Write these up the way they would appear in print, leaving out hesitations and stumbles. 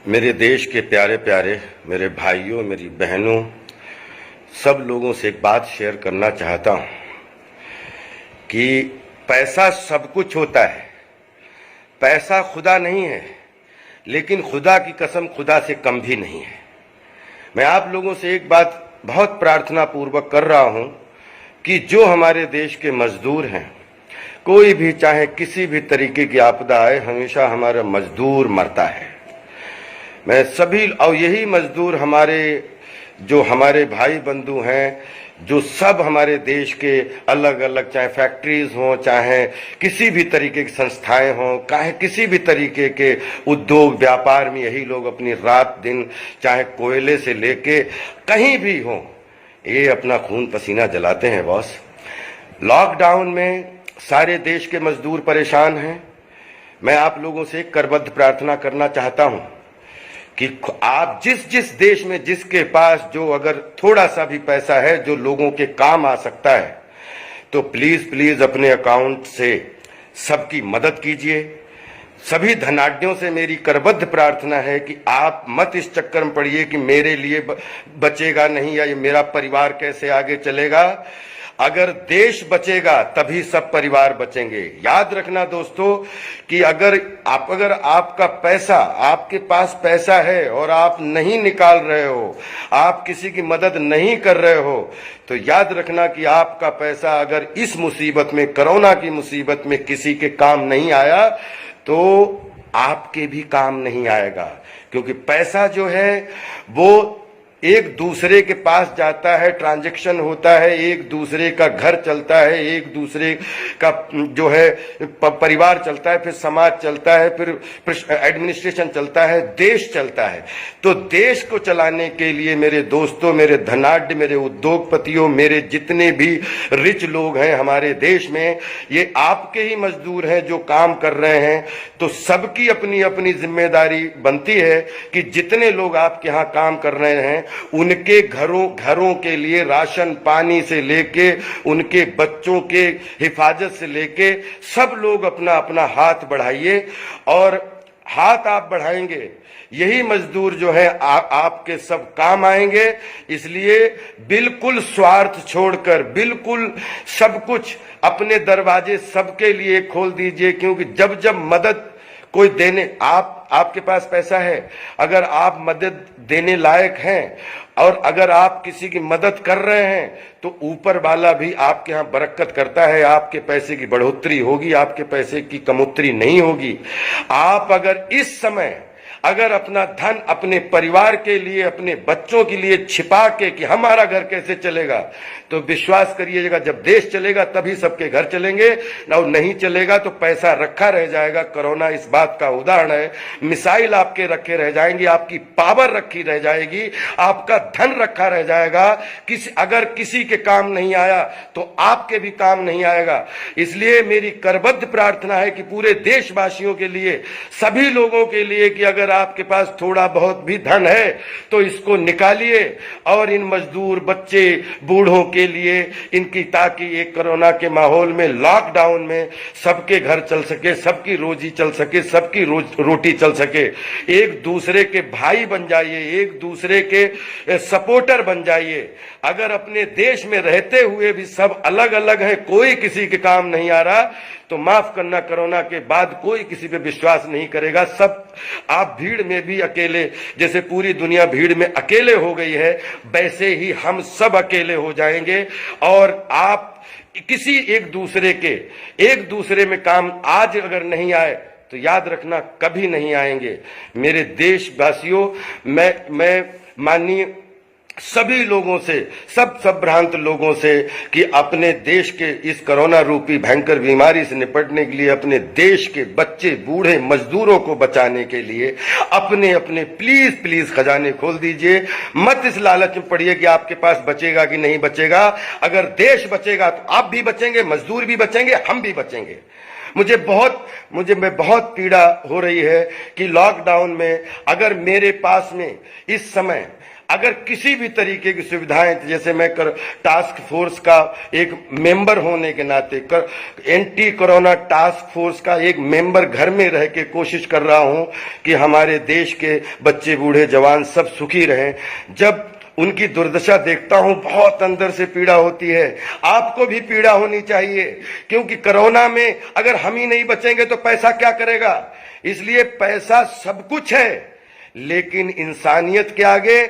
मेरे देश के प्यारे प्यारे मेरे भाइयों, मेरी बहनों, सब लोगों से एक बात शेयर करना चाहता हूं कि पैसा सब कुछ होता है। पैसा खुदा नहीं है, लेकिन खुदा की कसम खुदा से कम भी नहीं है। मैं आप लोगों से एक बात बहुत प्रार्थना पूर्वक कर रहा हूं कि जो हमारे देश के मजदूर हैं, कोई भी चाहे किसी भी तरीके की आपदा आए, हमेशा हमारा मजदूर मरता है। मैं सभी, और यही मजदूर हमारे भाई बंधु हैं, जो सब हमारे देश के अलग अलग, चाहे फैक्ट्रीज हों, चाहे किसी भी तरीके की संस्थाएं हों, चाहे किसी भी तरीके के उद्योग व्यापार में, यही लोग अपनी रात दिन, चाहे कोयले से लेके कहीं भी हों, ये अपना खून पसीना जलाते हैं बॉस। लॉकडाउन में सारे देश के मजदूर परेशान हैं। मैं आप लोगों से एक करबद्ध प्रार्थना करना चाहता हूं कि आप जिस देश में, जिसके पास जो अगर थोड़ा सा भी पैसा है जो लोगों के काम आ सकता है, तो प्लीज प्लीज अपने अकाउंट से सबकी मदद कीजिए। सभी धनाढ्यों से मेरी करबद्ध प्रार्थना है कि आप मत इस चक्कर में पड़िए कि मेरे लिए बचेगा नहीं, या ये मेरा परिवार कैसे आगे चलेगा। अगर देश बचेगा तभी सब परिवार बचेंगे। याद रखना दोस्तों कि अगर आपका पैसा, आपके पास पैसा है और आप नहीं निकाल रहे हो, आप किसी की मदद नहीं कर रहे हो, तो याद रखना कि आपका पैसा अगर इस मुसीबत में, कोरोना की मुसीबत में किसी के काम नहीं आया, तो आपके भी काम नहीं आएगा। क्योंकि पैसा जो है वो एक दूसरे के पास जाता है, ट्रांजैक्शन होता है, एक दूसरे का घर चलता है, एक दूसरे का जो है परिवार चलता है, फिर समाज चलता है, फिर एडमिनिस्ट्रेशन चलता है, देश चलता है। तो देश को चलाने के लिए मेरे दोस्तों, मेरे धनाढ्य, मेरे उद्योगपतियों, मेरे जितने भी रिच लोग हैं हमारे देश में, ये आपके ही मजदूर हैं जो काम कर रहे हैं। तो सबकी अपनी अपनी जिम्मेदारी बनती है कि जितने लोग आपके यहाँ काम कर रहे हैं, उनके घरों के लिए राशन पानी से लेके, उनके बच्चों के हिफाजत से लेके, सब लोग अपना अपना हाथ बढ़ाइए। और हाथ आप बढ़ाएंगे, यही मजदूर जो है आपके सब काम आएंगे। इसलिए बिल्कुल स्वार्थ छोड़कर, बिल्कुल सब कुछ, अपने दरवाजे सबके लिए खोल दीजिए। क्योंकि जब जब मदद कोई देने, आपके पास पैसा है, अगर आप मदद देने लायक हैं और अगर आप किसी की मदद कर रहे हैं, तो ऊपर वाला भी आपके यहाँ बरकत करता है। आपके पैसे की बढ़ोतरी होगी, आपके पैसे की कमोतरी नहीं होगी। आप अगर इस समय अगर अपना धन अपने परिवार के लिए, अपने बच्चों के लिए छिपा के कि हमारा घर कैसे चलेगा, तो विश्वास करिएगा जब देश चलेगा तभी सबके घर चलेंगे, और नहीं चलेगा तो पैसा रखा रह जाएगा। कोरोना इस बात का उदाहरण है। मिसाइल आपके रखे रह जाएंगी, आपकी पावर रखी रह जाएगी, आपका धन रखा रह जाएगा। अगर किसी के काम नहीं आया तो आपके भी काम नहीं आएगा। इसलिए मेरी करबद्ध प्रार्थना है कि पूरे देशवासियों के लिए, सभी लोगों के लिए, कि अगर आपके पास थोड़ा बहुत भी धन है तो इसको निकालिए और इन मजदूर, बच्चे, बूढ़ों के लिए इनकी, ताकि एक कोरोना के माहौल में, लॉकडाउन में सबके घर चल सके, सबकी रोजी चल सके, सबकी रोटी चल सके। एक दूसरे के भाई बन जाइए, एक दूसरे के सपोर्टर बन जाइए। अगर अपने देश में रहते हुए भी सब अलग अलग है, कोई किसी के काम नहीं आ रहा, तो माफ करना, कोरोना के बाद कोई किसी पे विश्वास नहीं करेगा। सब आप भीड़ में भी अकेले, जैसे पूरी दुनिया भीड़ में अकेले हो गई है, वैसे ही हम सब अकेले हो जाएंगे। और आप किसी एक दूसरे में काम आज अगर नहीं आए तो याद रखना कभी नहीं आएंगे। मेरे देशवासियों, मैं माननीय सभी लोगों से, सब भ्रांत लोगों से, कि अपने देश के इस कोरोना रूपी भयंकर बीमारी से निपटने के लिए, अपने देश के बच्चे, बूढ़े, मजदूरों को बचाने के लिए अपने अपने प्लीज प्लीज खजाने खोल दीजिए। मत इस लालच में पड़िए कि आपके पास बचेगा कि नहीं बचेगा। अगर देश बचेगा तो आप भी बचेंगे, मजदूर भी बचेंगे, हम भी बचेंगे। मुझे बहुत पीड़ा हो रही है कि लॉकडाउन में अगर मेरे पास में इस समय अगर किसी भी तरीके की सुविधाएं, जैसे मैं टास्क फोर्स का एक मेंबर होने के नाते एंटी कोरोना टास्क फोर्स का एक मेंबर घर में रह के कोशिश कर रहा हूं कि हमारे देश के बच्चे बूढ़े जवान सब सुखी रहें। जब उनकी दुर्दशा देखता हूं बहुत अंदर से पीड़ा होती है। आपको भी पीड़ा होनी चाहिए, क्योंकि कोरोना में अगर हम ही नहीं बचेंगे तो पैसा क्या करेगा। इसलिए पैसा सब कुछ है, लेकिन इंसानियत के आगे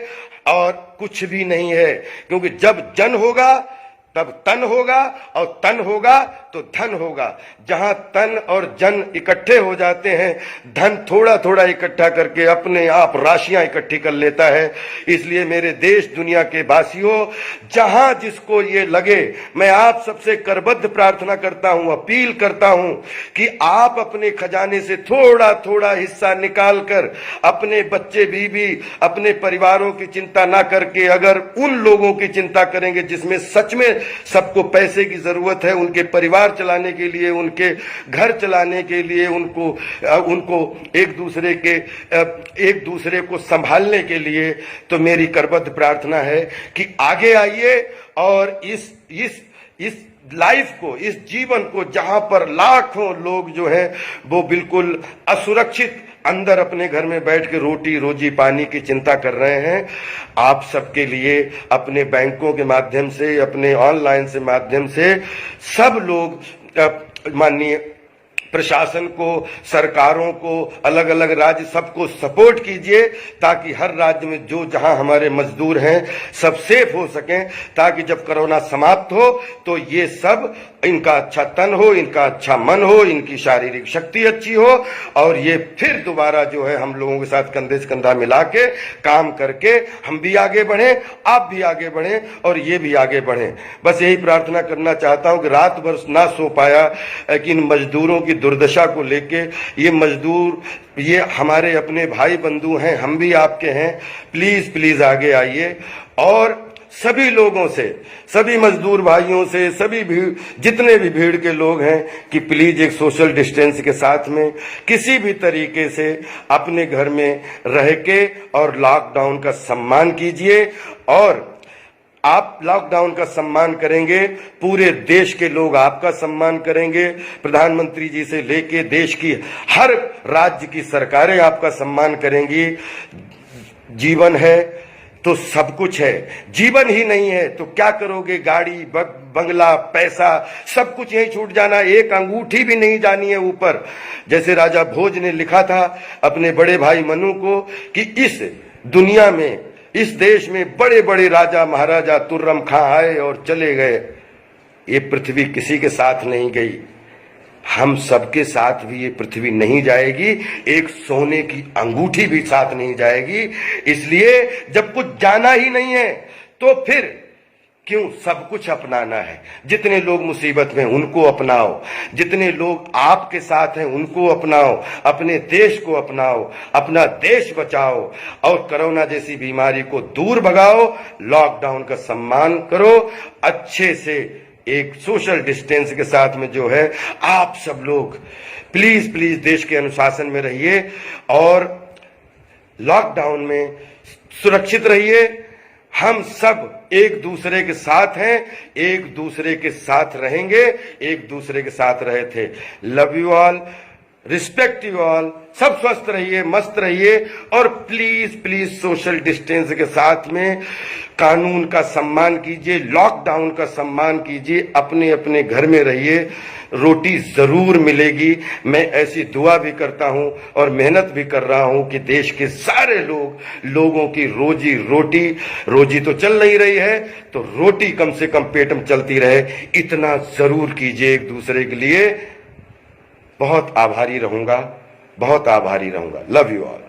और कुछ भी नहीं है। क्योंकि जब जन होगा तब तन होगा, और तन होगा तो धन होगा। जहां तन और जन इकट्ठे हो जाते हैं, धन थोड़ा थोड़ा इकट्ठा करके अपने आप राशियां इकट्ठी कर लेता है। इसलिए मेरे देश दुनिया के वासियों, जहां जिसको ये लगे, मैं आप सबसे करबद्ध प्रार्थना करता हूं, अपील करता हूं कि आप अपने खजाने से थोड़ा थोड़ा हिस्सा निकाल कर अपने बच्चे बीवी, अपने परिवारों की चिंता ना करके अगर उन लोगों की चिंता करेंगे जिसमें सच में सबको पैसे की जरूरत है, उनके परिवार चलाने के लिए, उनके घर चलाने के लिए, उनको एक दूसरे को संभालने के लिए, तो मेरी करबद्ध प्रार्थना है कि आगे आइए और इस लाइफ को, इस जीवन को, जहां पर लाखों लोग जो है वो बिल्कुल असुरक्षित अंदर अपने घर में बैठ के रोटी रोजी पानी की चिंता कर रहे हैं, आप सबके लिए अपने बैंकों के माध्यम से, अपने ऑनलाइन से माध्यम से सब लोग माननीय प्रशासन को, सरकारों को, अलग अलग राज्य सबको सपोर्ट कीजिए, ताकि हर राज्य में जो जहां हमारे मजदूर हैं सब सेफ हो सकें, ताकि जब कोरोना समाप्त हो तो ये सब, इनका अच्छा तन हो, इनका अच्छा मन हो, इनकी शारीरिक शक्ति अच्छी हो, और ये फिर दोबारा जो है हम लोगों के साथ कंधे से कंधा मिला के काम करके हम भी आगे बढ़ें, आप भी आगे बढ़ें और ये भी आगे बढ़ें। बस यही प्रार्थना करना चाहता हूं कि रात भर ना सो पाया कि इन मजदूरों की दुर्दशा को लेके, ये मजदूर, ये हमारे अपने भाई बंधु हैं, हम भी आपके हैं, प्लीज प्लीज आगे आइए और सभी लोगों से, सभी मजदूर भाइयों से, सभी भीड़, जितने भी भीड़ के लोग हैं, कि प्लीज एक सोशल डिस्टेंस के साथ में किसी भी तरीके से अपने घर में रह के और लॉकडाउन का सम्मान कीजिए। और आप लॉकडाउन का सम्मान करेंगे, पूरे देश के लोग आपका सम्मान करेंगे, प्रधानमंत्री जी से लेके देश की हर राज्य की सरकारें आपका सम्मान करेंगी। जीवन है तो सब कुछ है, जीवन ही नहीं है तो क्या करोगे। गाड़ी, बंगला, पैसा, सब कुछ यही छूट जाना, एक अंगूठी भी नहीं जानी है ऊपर। जैसे राजा भोज ने लिखा था अपने बड़े भाई मनु को कि इस दुनिया में, इस देश में बड़े बड़े राजा महाराजा तुर्रम खां आए और चले गए, ये पृथ्वी किसी के साथ नहीं गई, हम सबके साथ भी ये पृथ्वी नहीं जाएगी, एक सोने की अंगूठी भी साथ नहीं जाएगी। इसलिए जब कुछ जाना ही नहीं है तो फिर क्यों सब कुछ अपनाना है। जितने लोग मुसीबत में उनको अपनाओ, जितने लोग आपके साथ हैं उनको अपनाओ, अपने देश को अपनाओ, अपना देश बचाओ और कोरोना जैसी बीमारी को दूर भगाओ। लॉकडाउन का सम्मान करो, अच्छे से एक सोशल डिस्टेंस के साथ में जो है आप सब लोग प्लीज प्लीज देश के अनुशासन में रहिए और लॉकडाउन में सुरक्षित रहिए। हम सब एक दूसरे के साथ हैं, एक दूसरे के साथ रहेंगे, एक दूसरे के साथ रहे थे। Love you all, respect you all, सब स्वस्थ रहिए, मस्त रहिए और प्लीज प्लीज सोशल डिस्टेंस के साथ में कानून का सम्मान कीजिए, लॉकडाउन का सम्मान कीजिए, अपने अपने घर में रहिए, रोटी जरूर मिलेगी। मैं ऐसी दुआ भी करता हूं और मेहनत भी कर रहा हूं कि देश के सारे लोगों की रोजी तो चल नहीं रही है, तो रोटी कम से कम पेट में चलती रहे, इतना जरूर कीजिए एक दूसरे के लिए। बहुत आभारी रहूंगा, बहुत आभारी रहूंगा। Love you all.